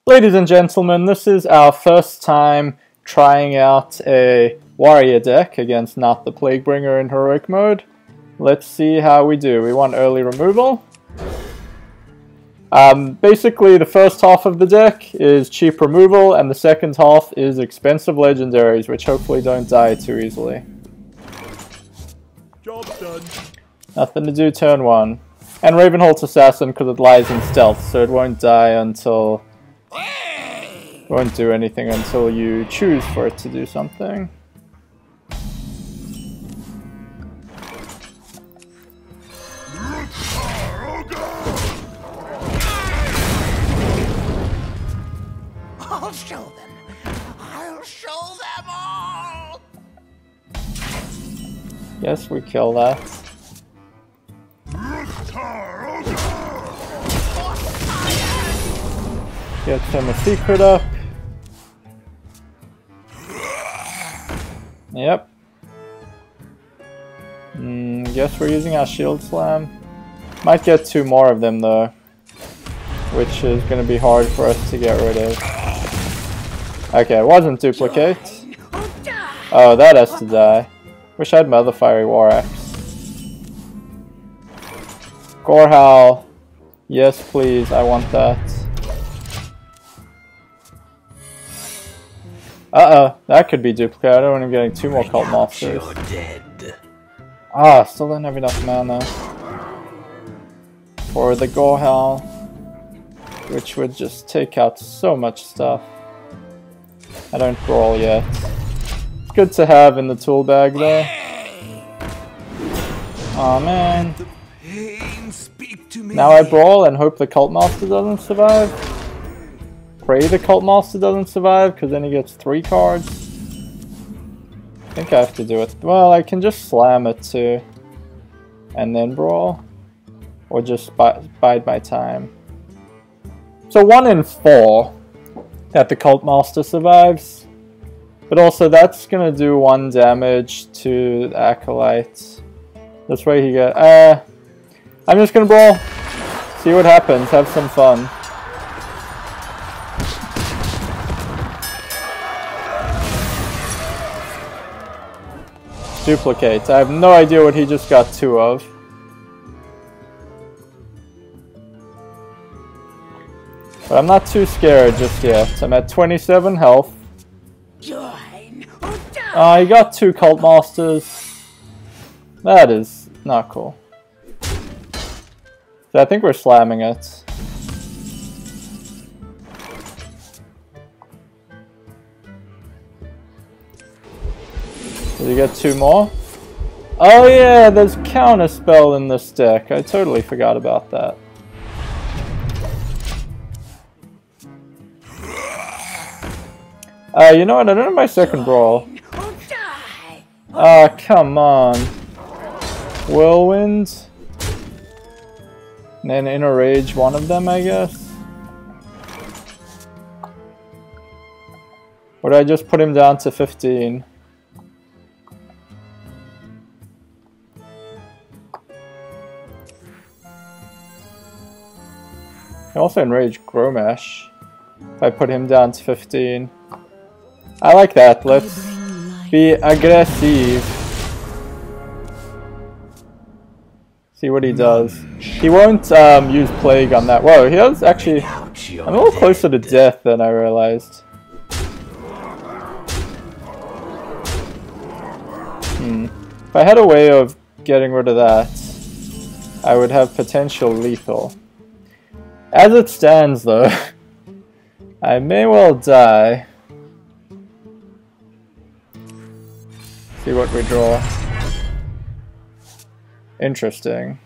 Ladies and gentlemen, this is our first time trying out a warrior deck against Noth the Plaguebringer in heroic mode. Let's see how we do. We want early removal. Basically, the first half of the deck is cheap removal, and the second half is expensive legendaries, which hopefully don't die too easily. Job's done. Nothing to do turn 1. And Ravenholt's Assassin because it lies in stealth, so it won't die until... won't do anything until you choose for it to do something. I'll show them. I'll show them all. Yes, we kill that. Get him a secret up. Yep. Guess we're using our shield slam. Might get 2 more of them though, which is going to be hard for us to get rid of. Okay, it wasn't duplicate. Oh, that has to die. Wish I had my other fiery war axe. Gorehowl. Yes, please, I want that. Uh-oh, that could be duplicate. I don't want him getting 2 more cult monsters. Ah, still don't have enough mana for the Gorehowl, which would just take out so much stuff. I don't brawl yet. It's good to have in the tool bag though. Aw man. Now I brawl and hope the cult master doesn't survive. Pray the cult master doesn't survive, because then he gets 3 cards. I think I have to do it. Well, I can just slam it too, and then brawl, or just bide my time. So 1 in 4 that the cult master survives, but also that's gonna do 1 damage to the acolyte. This way he get. I'm just gonna brawl. See what happens. Have some fun. Duplicate. I have no idea what he just got 2 of. But I'm not too scared just yet. I'm at 27 health. He got 2 cult masters. That is not cool. So I think we're slamming it. Did you get 2 more? Oh yeah, there's counterspell in this deck. I totally forgot about that. You know what? I don't have my second brawl. Ah, come on. Whirlwind. And then Inner Rage, one of them, I guess. Or did I just put him down to 15? I also enrage Gromash if I put him down to 15. I like that. Let's be aggressive. See what he does. He won't use Plague on that. Whoa, he does actually... I'm a little closer to death than I realized. If I had a way of getting rid of that, I would have potential lethal. As it stands though, I may well die. See what we draw. Interesting.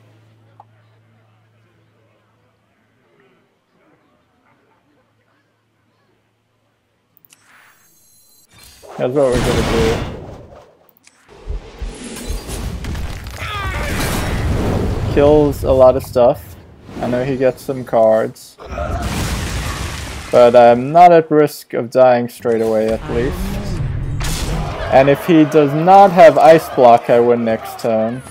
That's what we're gonna do. Kills a lot of stuff. I know he gets some cards, but I'm not at risk of dying straight away at least. And if he does not have Ice Block, I win next turn.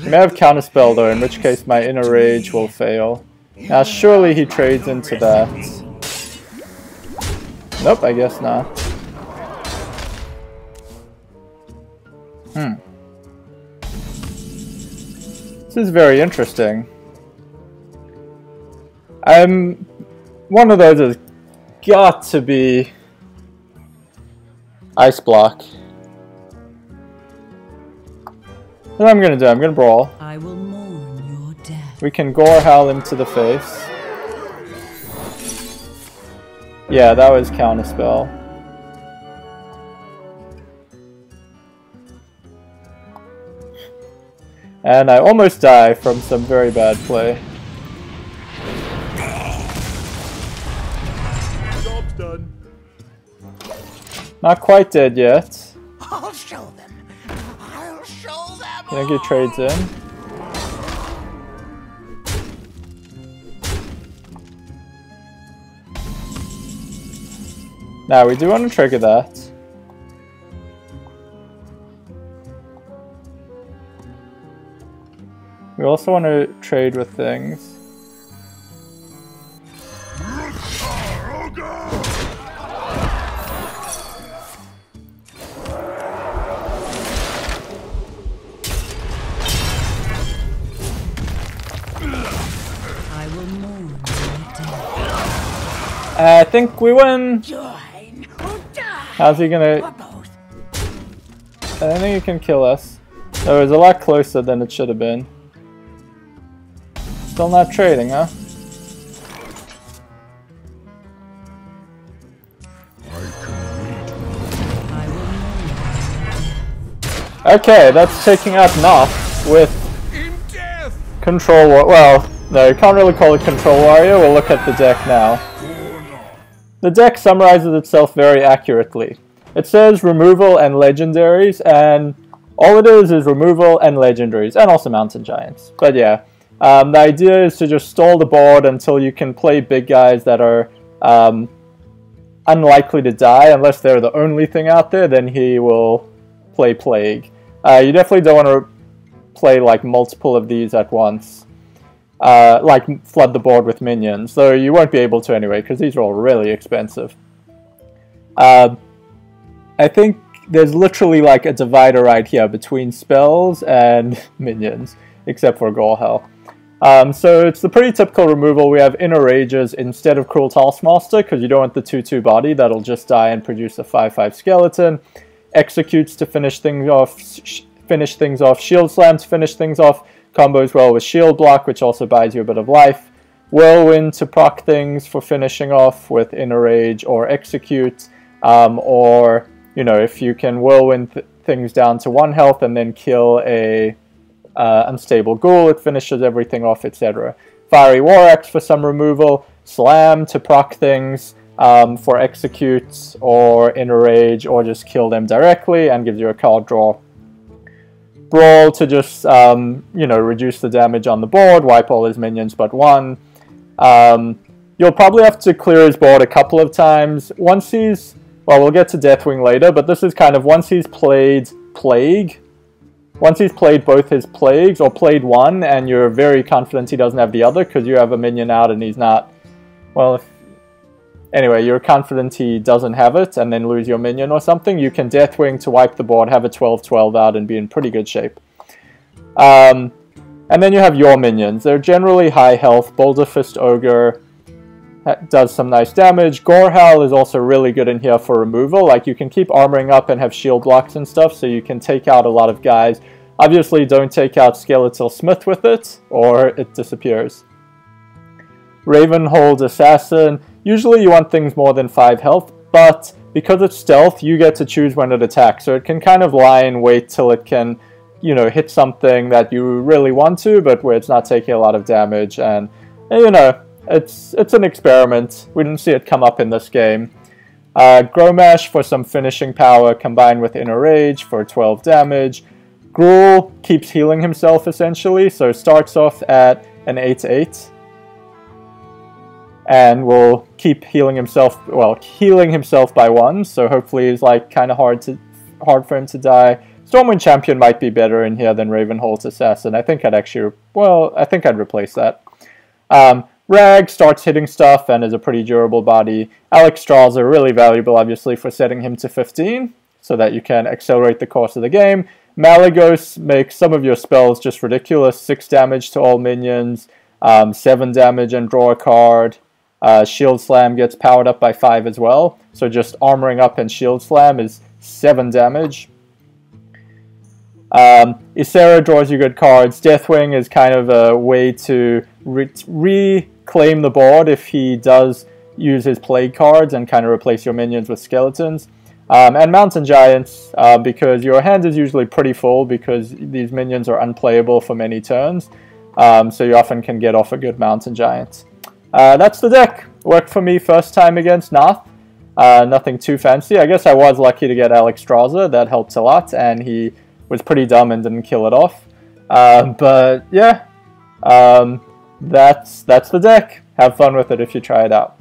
He may have Counterspell though, in which case my Inner Rage will fail. Now surely he trades into that. Nope, I guess not. This is very interesting. One of those has got to be Ice Block. What I'm gonna do, I'm gonna Brawl. I will mourn your death. We can Gore Howl him to the face. Yeah, that was Counterspell. And I almost die from some very bad play. Job's done. Not quite dead yet. I'll show them. I'll show them. I think he trades in. Now we do want to trigger that. We also want to trade with things. I will mourn your death. I think we win. Join or die. How's he Or gonna... both. I don't think he can kill us. It was a lot closer than it should have been. Still not trading, huh? I will mourn. Okay, that's taking out Noth with In death. Control War. Well, no, you can't really call it Control Warrior. We'll look at the deck now. The deck summarizes itself very accurately. It says removal and legendaries, and all it is removal and legendaries, and also mountain giants. But yeah, the idea is to just stall the board until you can play big guys that are unlikely to die, unless they're the only thing out there, then he will play Plague. You definitely don't want to play like multiple of these at once. Like flood the board with minions, though you won't be able to anyway, because these are all really expensive. I think there's literally like a divider right here between spells and minions, except for Gorehowl. So it's the pretty typical removal. We have Inner Rages instead of Cruel Taskmaster, because you don't want the 2/2 body, that'll just die and produce a 5/5 skeleton. Executes to finish things off, Shield Slam to finish things off, combos well with Shield Block, which also buys you a bit of life. Whirlwind to proc things for finishing off with Inner Rage or Execute, or, you know, if you can Whirlwind things down to 1 health and then kill a unstable ghoul, it finishes everything off, etc. Fiery War Axe for some removal, Slam to proc things for Execute or Inner Rage, or just kill them directly and gives you a card draw. Brawl to just, you know, reduce the damage on the board, wipe all his minions but one. You'll probably have to clear his board a couple of times. Once he's, well, we'll get to Deathwing later, but this is kind of once he's played Plague, once he's played both his Plagues, or played one, and you're very confident he doesn't have the other, because you have a minion out and he's not, well, anyway, you're confident he doesn't have it, and then lose your minion or something, you can Deathwing to wipe the board, have a 12/12 out, and be in pretty good shape. And then you have your minions. They're generally high health. Boulder Fist Ogre does some nice damage. Gorehowl is also really good in here for removal. Like, you can keep armoring up and have shield blocks and stuff, so you can take out a lot of guys. Obviously, don't take out Skeletal Smith with it, or it disappears. Ravenhold Assassin. Usually you want things more than 5 health, but because it's stealth, you get to choose when it attacks. So it can kind of lie and wait till it can, you know, hit something that you really want to, but where it's not taking a lot of damage. And you know, it's an experiment. We didn't see it come up in this game. Gromash for some finishing power, combined with Inner Rage for 12 damage. Gruul keeps healing himself, essentially, so starts off at an 8/8. And will keep healing himself, well, healing himself by 1, so hopefully it's like kind of hard for him to die. Stormwind Champion might be better in here than Ravenholt's Assassin. I think I'd actually, well, I think I'd replace that. Rag starts hitting stuff and is a pretty durable body. Naxxramas are really valuable, obviously, for setting him to 15, so that you can accelerate the course of the game. Malygos makes some of your spells just ridiculous. 6 damage to all minions, 7 damage and draw a card. Shield Slam gets powered up by 5 as well, so just armoring up and Shield Slam is 7 damage. Ysera draws you good cards. Deathwing is kind of a way to reclaim the board if he does use his plague cards and kind of replace your minions with skeletons. And Mountain Giants, because your hand is usually pretty full because these minions are unplayable for many turns, so you often can get off a good Mountain Giant. That's the deck. Worked for me first time against Noth. Nothing too fancy. I guess I was lucky to get Naxxramas. That helped a lot, and he was pretty dumb and didn't kill it off. But yeah, that's the deck. Have fun with it if you try it out.